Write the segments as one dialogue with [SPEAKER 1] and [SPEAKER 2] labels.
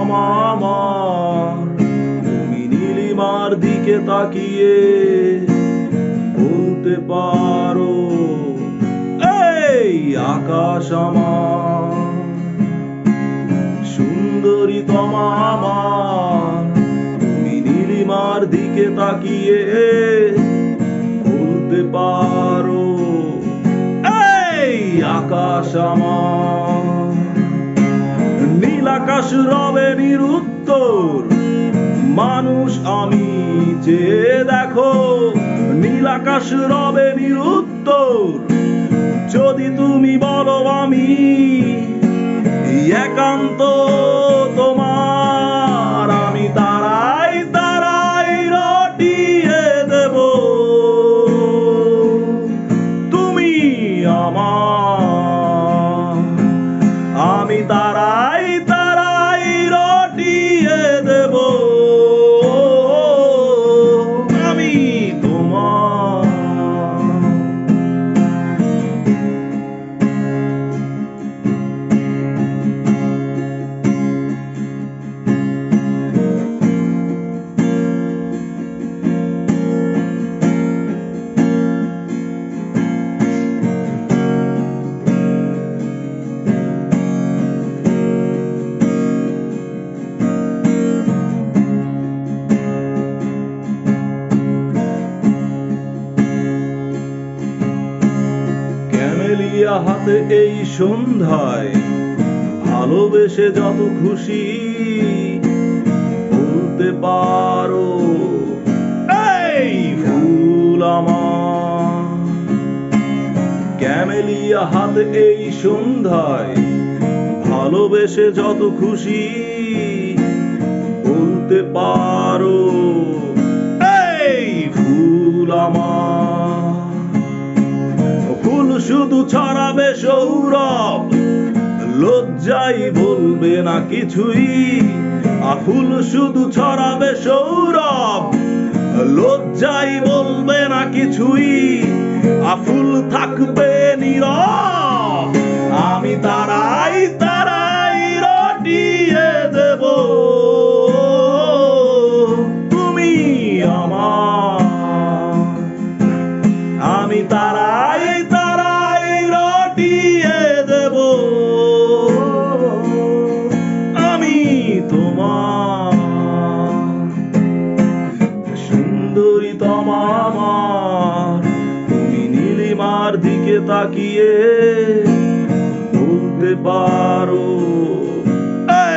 [SPEAKER 1] তমা আমার, তুমি নীলিমার দিকে তাকিয়ে বলতে পারো এই আকাশ আমার। সুন্দরী তমা আমার, তুমি নীলিমার দিকে তাকিয়ে বলতে পারো এই আকাশ আমার। নীল আকাশ রবে নিরুত্তর, মানুষ আমি চেয়ে দেখো। নীল আকাশ রবে নিরুত্তর, যদি তুমি বলো আমি একান্ত তোমার। আমি তারাই তারাই রটিয়ে দেব, তুমি আমার। আমি তারাই তারাই রটিয়ে দেব, আমি তোমার। ক্যামেলিয়া হাতে এই সন্ধ্যায় ভালোবেসে যত খুশি বলতে পারো এই ফুল আমার। ক্যামেলিয়া হাতে এই সন্ধ্যায় ভালোবেসে যত খুশি বলতে পারো এই ফুল আমার। ফুল শুধু ছড়াবে সৌরভ, লজ্জাই বলবে না কিছুই। ফুল শুধু ছড়াবে সৌরভ, লজ্জাই বলবে না কিছুই। ফুল থাকবে নীরব, আমি তারাই তারাই রটিয়ে দেব, তুমি আমার। আমি তারাই তারাই রটিয়ে দেব, আমি তোমার। সুন্দরী তমা আমার, তুমি নীলিমার দিকে তাকিয়ে বলতে পারো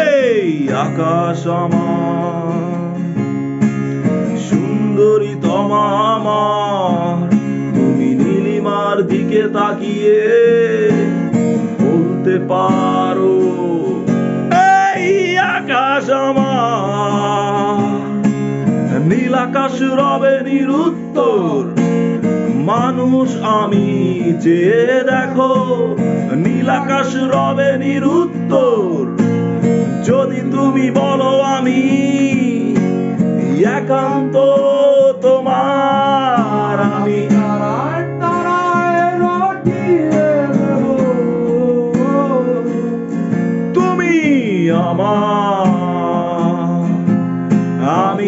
[SPEAKER 1] এই আকাশ আমার। সুন্দরী তমা আমার, তুমি নীলিমার দিকে তাকিয়ে বলতে পারো এই আকাশ আমার। নীল আকাশ রবে নিরুত্তর, মানুষ আমি চেয়ে দেখো। নীল আকাশ রবে নিরুত্তর, যদি তুমি বলো আমি একান্ত তোমার। আমি
[SPEAKER 2] তারায় তারায় রটিয়ে দেব,
[SPEAKER 1] তুমি আমার। আমি